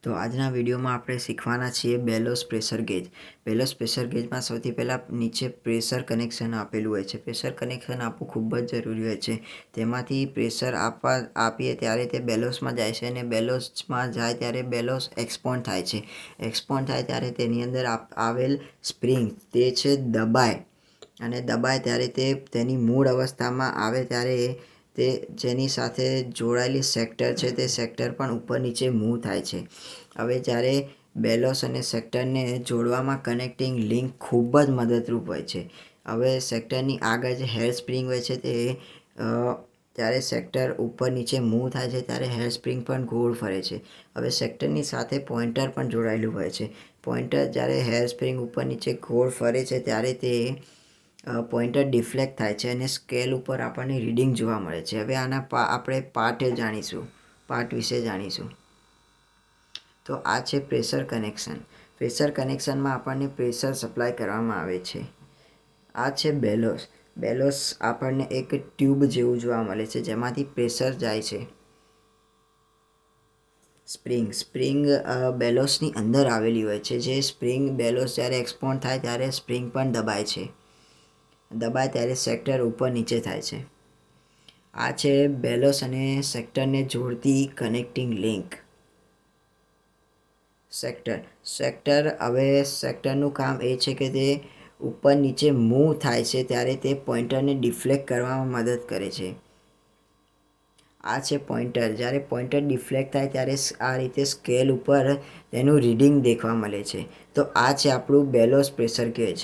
તો આજના વિડીયોમાં આપણે શીખવાના છીએ bellows pressure gauge. Bellows pressure ગેજમાં સૌથી પહેલાં નીચે પ્રેશર કનેક્શન આપેલું હોય છે. પ્રેશર કનેક્શન આપવું ખૂબ જ જરૂરી હોય છે. તેમાંથી પ્રેશર આપીએ ત્યારે તે બેલોસમાં જાય છે અને બેલોસમાં જાય ત્યારે બેલોસ એક્સપોન્ડ થાય છે. એક્સપોન્ડ થાય ત્યારે તેની અંદર આવેલ સ્પ્રિંગ તે છે દબાય અને દબાય ત્યારે તે તેની મૂળ અવસ્થામાં આવે ત્યારે તે જેની સાથે જોડાયેલી સેક્ટર છે તે સેક્ટર પણ ઉપર નીચે મૂવ થાય છે. હવે જ્યારે બેલોસ અને સેક્ટરને જોડવામાં કનેક્ટિંગ લિંક ખૂબ જ મદદરૂપ હોય છે. હવે સેક્ટરની આગળ જે હેર સ્પ્રિંગ હોય છે તે ત્યારે સેક્ટર ઉપર નીચે મૂવ થાય છે ત્યારે હેર સ્પ્રિંગ પણ ગોળ ફરે છે. હવે સેક્ટરની સાથે પોઇન્ટર પણ જોડાયેલું હોય છે. પોઇન્ટર જ્યારે હેર સ્પ્રિંગ ઉપર નીચે ગોળ ફરે છે ત્યારે તે પોઇન્ટર ડિફ્લેક્ટ થાય છે અને સ્કેલ ઉપર આપણને રીડિંગ જોવા મળે છે. હવે આના આપણે પાર્ટ વિશે જાણીશું. તો આ છે પ્રેશર કનેક્શન. પ્રેશર કનેક્શનમાં આપણને પ્રેશર સપ્લાય કરવામાં આવે છે. આ છે બેલોસ. બેલોસ આપણને એક ટ્યુબ જેવું જોવા મળે છે જેમાંથી પ્રેશર જાય છે. સ્પ્રિંગ બેલોસની અંદર આવેલી હોય છે. જે સ્પ્રિંગ બેલોસ જ્યારે એક્સપોન્ડ થાય ત્યારે સ્પ્રિંગ પણ દબાય છે. દબાય ત્યારે સેક્ટર ઉપર નીચે થાય છે. આ છે બેલોસ અને સેક્ટરને જોડતી કનેક્ટિંગ લિંક. સેક્ટરનું કામ એ છે કે તે ઉપર નીચે મૂવ થાય છે ત્યારે તે પોઇન્ટરને ડિફ્લેક્ટ કરવામાં મદદ કરે છે. આ છે પોઇન્ટર. જ્યારે પોઇન્ટર ડિફ્લેક્ટ થાય ત્યારે આ રીતે સ્કેલ ઉપર તેનું રીડિંગ દેખવા મળે છે. તો આ છે આપણું બેલોસ પ્રેશર ગેજ.